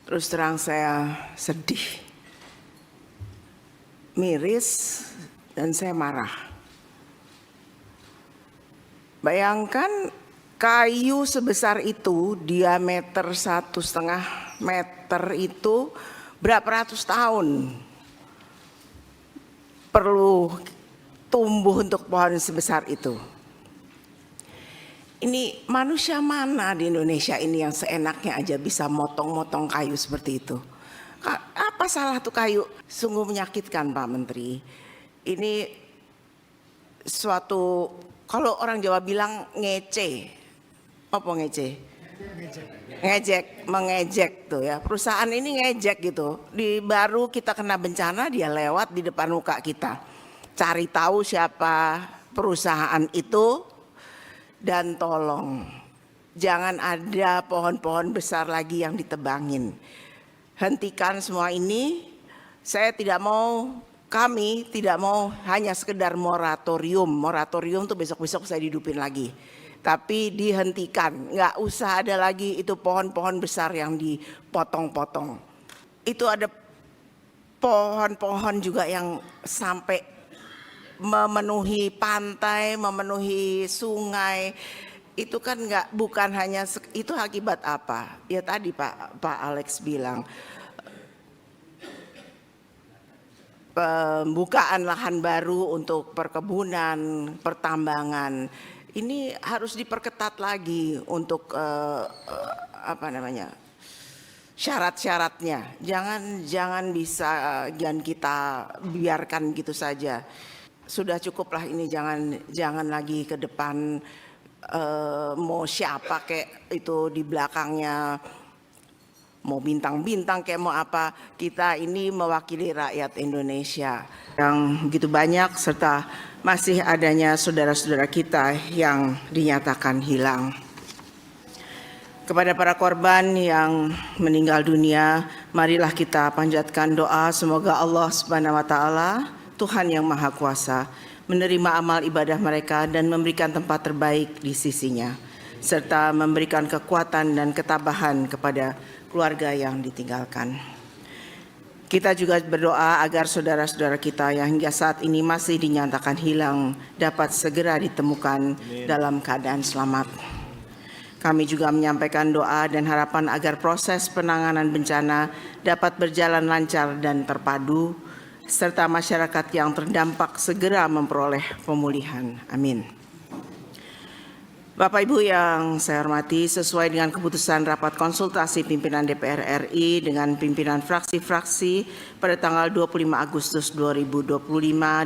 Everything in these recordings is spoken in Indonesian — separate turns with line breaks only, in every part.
Terus terang saya sedih, miris, dan saya marah. Bayangkan kayu sebesar itu, diameter 1,5 meter itu berapa ratus tahun perlu tumbuh untuk pohon sebesar itu. Ini manusia mana di Indonesia ini yang seenaknya aja bisa motong-motong kayu seperti itu? Apa salah tuh kayu? Sungguh menyakitkan, Pak Menteri. Ini suatu, kalau orang Jawa bilang ngece. Apa ngece? Ngejek, mengejek tuh ya. Perusahaan ini ngejek gitu. Baru kita kena bencana, dia lewat di depan muka kita. Cari tahu siapa perusahaan itu. Dan tolong jangan ada pohon-pohon besar lagi yang ditebangin. Hentikan semua ini. Saya tidak mau, kami tidak mau hanya sekedar moratorium. Moratorium tuh besok-besok saya hidupin lagi. Tapi dihentikan, nggak usah ada lagi itu pohon-pohon besar yang dipotong-potong. Itu ada pohon-pohon juga yang sampai memenuhi pantai, memenuhi sungai. Itu kan bukan hanya itu, akibat apa? Ya tadi Pak Alex bilang, pembukaan lahan baru untuk perkebunan, pertambangan. Ini harus diperketat lagi untuk syarat-syaratnya. Jangan kita biarkan gitu saja. Sudah cukuplah ini, jangan lagi ke depan mau siapa kayak itu di belakangnya, mau bintang-bintang kayak mau apa. Kita ini mewakili rakyat Indonesia yang begitu banyak, serta masih adanya saudara-saudara kita yang dinyatakan hilang. Kepada para korban yang meninggal dunia, marilah kita panjatkan doa semoga Allah Subhanahu wa taala, Tuhan yang Maha Kuasa, menerima amal ibadah mereka dan memberikan tempat terbaik di sisinya, serta memberikan kekuatan dan ketabahan kepada keluarga yang ditinggalkan. Kita juga berdoa agar saudara-saudara kita yang hingga saat ini masih dinyatakan hilang dapat segera ditemukan dalam keadaan selamat. Kami juga menyampaikan doa dan harapan agar proses penanganan bencana dapat berjalan lancar dan terpadu, serta masyarakat yang terdampak segera memperoleh pemulihan. Amin. Bapak Ibu yang saya hormati, sesuai dengan keputusan rapat konsultasi pimpinan DPR RI dengan pimpinan fraksi-fraksi pada tanggal 25 Agustus 2025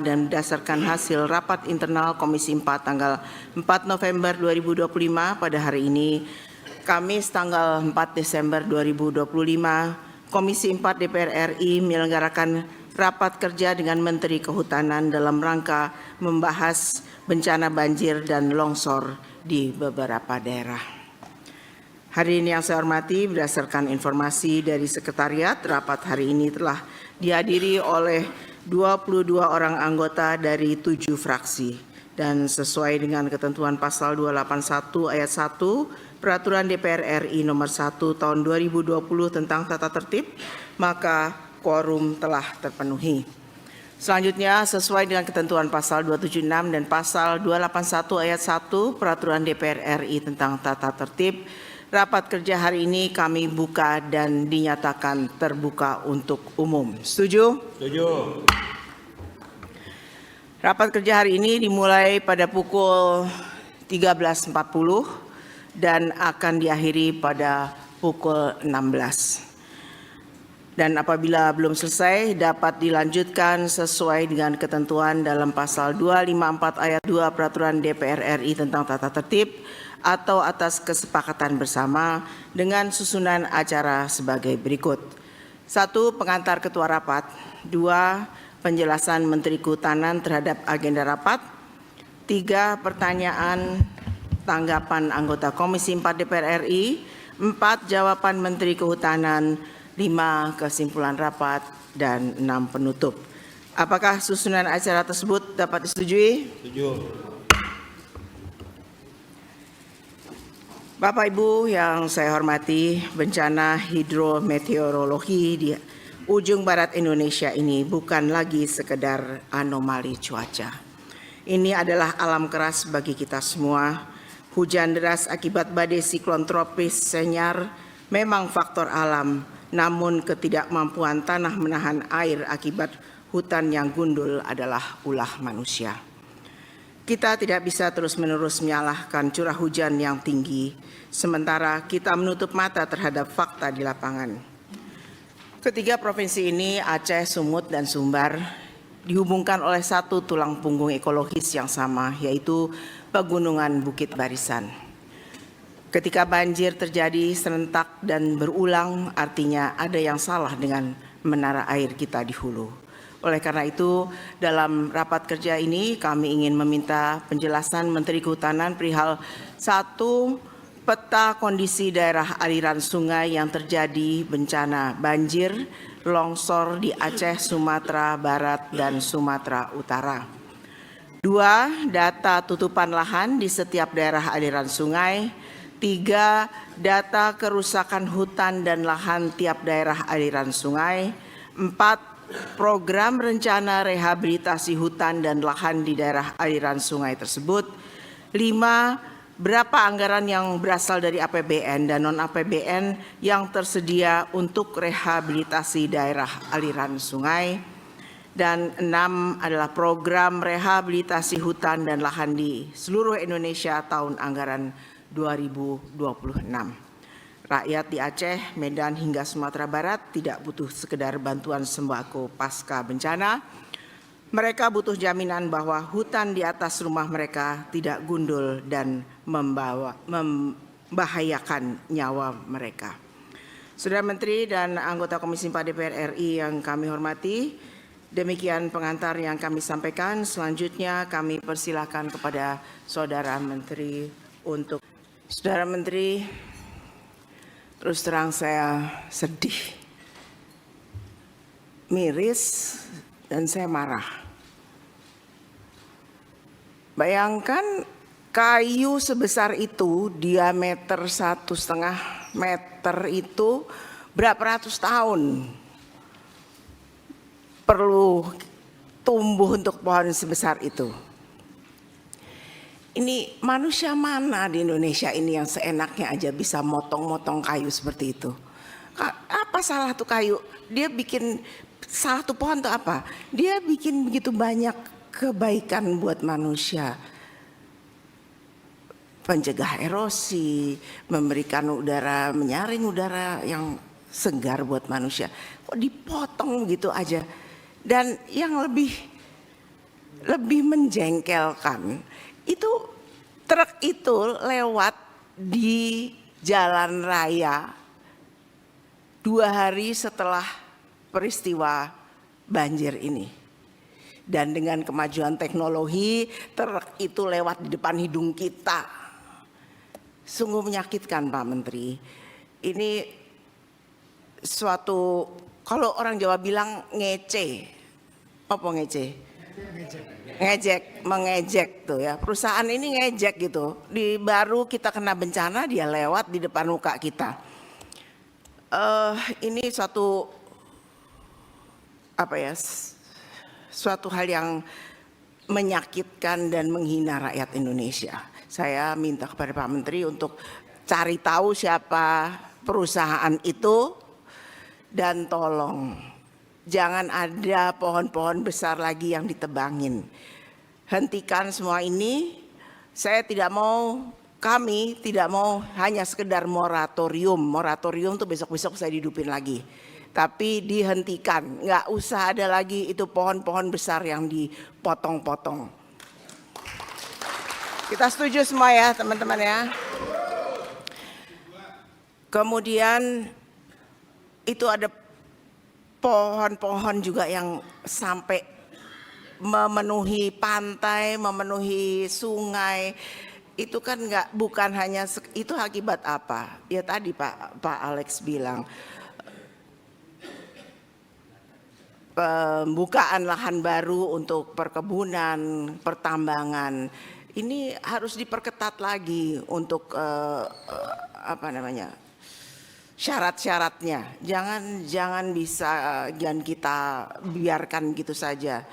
dan berdasarkan hasil rapat internal Komisi 4 tanggal 4 November 2025 pada hari ini, Kamis tanggal 4 Desember 2025, Komisi 4 DPR RI menyelenggarakan rapat kerja dengan Menteri Kehutanan dalam rangka membahas bencana banjir dan longsor di beberapa daerah. Hari ini yang saya hormati, berdasarkan informasi dari Sekretariat, rapat hari ini telah dihadiri oleh 22 orang anggota dari 7 fraksi. Dan sesuai dengan ketentuan pasal 281 ayat 1 Peraturan DPR RI nomor 1 tahun 2020 tentang tata tertib, maka quorum telah terpenuhi. Selanjutnya, sesuai dengan ketentuan pasal 276 dan pasal 281 ayat 1 Peraturan DPR RI tentang tata tertib, rapat kerja hari ini kami buka dan dinyatakan terbuka untuk umum. Setuju?
Setuju.
Rapat kerja hari ini dimulai pada pukul 13.40 dan akan diakhiri pada pukul 16. Dan apabila belum selesai dapat dilanjutkan sesuai dengan ketentuan dalam pasal 254 ayat 2 Peraturan DPR RI tentang tata tertib atau atas kesepakatan bersama dengan susunan acara sebagai berikut. 1. Pengantar ketua rapat. 2. Penjelasan Menteri Kehutanan terhadap agenda rapat. 3. Pertanyaan tanggapan anggota Komisi 4 DPR RI. 4. Jawaban Menteri Kehutanan. 5. Kesimpulan rapat, dan 6. Penutup. Apakah susunan acara tersebut dapat disetujui?
Setuju.
Bapak Ibu yang saya hormati, bencana hidrometeorologi di ujung barat Indonesia ini bukan lagi sekedar anomali cuaca. Ini adalah alam keras bagi kita semua. Hujan deras akibat badai siklon tropis Senyar memang faktor alam, namun ketidakmampuan tanah menahan air akibat hutan yang gundul adalah ulah manusia. Kita tidak bisa terus-menerus menyalahkan curah hujan yang tinggi, sementara kita menutup mata terhadap fakta di lapangan. Ketiga provinsi ini, Aceh, Sumut, dan Sumbar, dihubungkan oleh satu tulang punggung ekologis yang sama, yaitu Pegunungan Bukit Barisan. Ketika banjir terjadi serentak dan berulang, artinya ada yang salah dengan menara air kita di hulu. Oleh karena itu, dalam rapat kerja ini kami ingin meminta penjelasan Menteri Kehutanan perihal 1. Peta kondisi daerah aliran sungai yang terjadi bencana banjir, longsor di Aceh, Sumatera Barat, dan Sumatera Utara. 2. Data tutupan lahan di setiap daerah aliran sungai. 3. Data kerusakan hutan dan lahan tiap daerah aliran sungai. 4. Program rencana rehabilitasi hutan dan lahan di daerah aliran sungai tersebut. 5. Berapa anggaran yang berasal dari APBN dan non-APBN yang tersedia untuk rehabilitasi daerah aliran sungai. Dan 6 adalah program rehabilitasi hutan dan lahan di seluruh Indonesia tahun anggaran 2026. Rakyat di Aceh, Medan hingga Sumatera Barat tidak butuh sekedar bantuan sembako pasca bencana. Mereka butuh jaminan bahwa hutan di atas rumah mereka tidak gundul dan membahayakan nyawa mereka. Saudara Menteri dan anggota Komisi 4 DPR RI yang kami hormati, demikian pengantar yang kami sampaikan. Selanjutnya kami persilakan kepada Saudara Menteri untuk. Saudara Menteri, terus terang saya sedih, miris, dan saya marah. Bayangkan kayu sebesar itu, diameter 1,5 meter itu berapa ratus tahun perlu tumbuh untuk pohon sebesar itu. Ini manusia mana di Indonesia ini yang seenaknya aja bisa motong-motong kayu seperti itu? Apa salah tuh kayu? Dia bikin salah tuh pohon tuh apa? Dia bikin begitu banyak kebaikan buat manusia. Pencegah erosi, memberikan udara, menyaring udara yang segar buat manusia. Kok dipotong gitu aja? Dan yang lebih menjengkelkan, itu truk itu lewat di jalan raya 2 hari setelah peristiwa banjir ini. Dan dengan kemajuan teknologi, truk itu lewat di depan hidung kita. Sungguh menyakitkan, Pak Menteri. Ini suatu, kalau orang Jawa bilang ngece. Apa ngece? Mengejek tuh ya. Perusahaan ini ngejek gitu. Di baru kita kena bencana, dia lewat di depan muka kita. Ini suatu suatu hal yang menyakitkan dan menghina rakyat Indonesia. Saya minta kepada Pak Menteri untuk cari tahu siapa perusahaan itu dan tolong jangan ada pohon-pohon besar lagi yang ditebangin. Hentikan semua ini. Saya tidak mau, kami tidak mau hanya sekedar moratorium. Moratorium tuh besok-besok saya hidupin lagi. Tapi dihentikan, nggak usah ada lagi itu pohon-pohon besar yang dipotong-potong. Kita setuju semua ya teman-teman ya. Kemudian itu ada pohon-pohon juga yang sampai memenuhi pantai, memenuhi sungai. Itu kan bukan hanya itu akibat apa? Ya tadi Pak Alex bilang pembukaan lahan baru untuk perkebunan, pertambangan. ini harus diperketat lagi untuk syarat-syaratnya. Jangan kita biarkan gitu saja.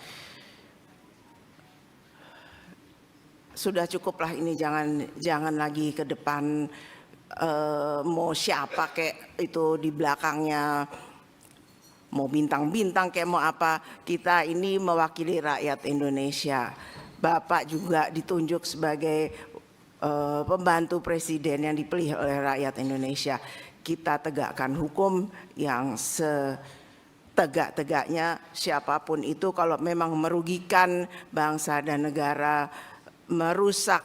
Sudah cukuplah ini, jangan lagi ke depan mau siapa kayak itu di belakangnya, mau bintang-bintang kayak mau apa. Kita ini mewakili rakyat Indonesia. Bapak juga ditunjuk sebagai pembantu presiden yang dipilih oleh rakyat Indonesia. Kita tegakkan hukum yang setegak-tegaknya. Siapapun itu kalau memang merugikan bangsa dan negara, merusak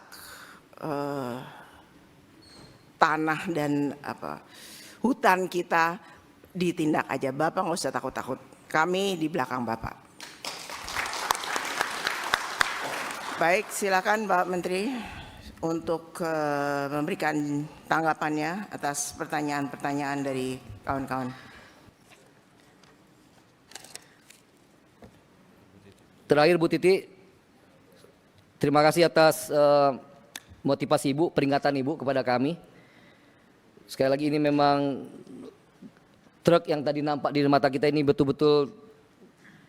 tanah dan hutan kita, ditindak aja. Bapak nggak usah takut-takut. Kami di belakang Bapak. Baik, silakan Pak Menteri untuk memberikan tanggapannya atas pertanyaan-pertanyaan dari kawan-kawan.
Terakhir Bu Titi, terima kasih atas motivasi Ibu, peringatan Ibu kepada kami. Sekali lagi ini memang truk yang tadi nampak di mata kita ini betul-betul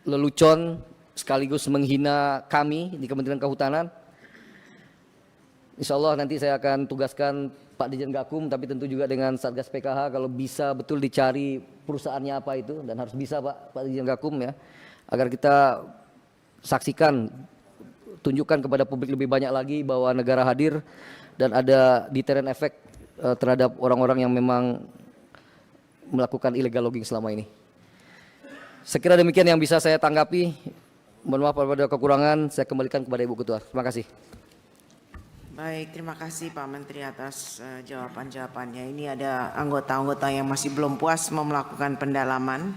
lelucon sekaligus menghina kami di Kementerian Kehutanan. Insya Allah nanti saya akan tugaskan Pak Dirjen Gakum, tapi tentu juga dengan Satgas PKH kalau bisa betul dicari perusahaannya apa itu, dan harus bisa Pak Dirjen Gakum ya, agar kita saksikan, tunjukkan kepada publik lebih banyak lagi bahwa negara hadir dan ada deterrent effect terhadap orang-orang yang memang melakukan illegal logging selama ini. Sekira demikian yang bisa saya tanggapi. Mohon maaf apabila ada kekurangan, saya kembalikan kepada Ibu Ketua. Terima kasih.
Baik, terima kasih Pak Menteri atas jawaban-jawabannya. Ini ada anggota-anggota yang masih belum puas mau melakukan pendalaman.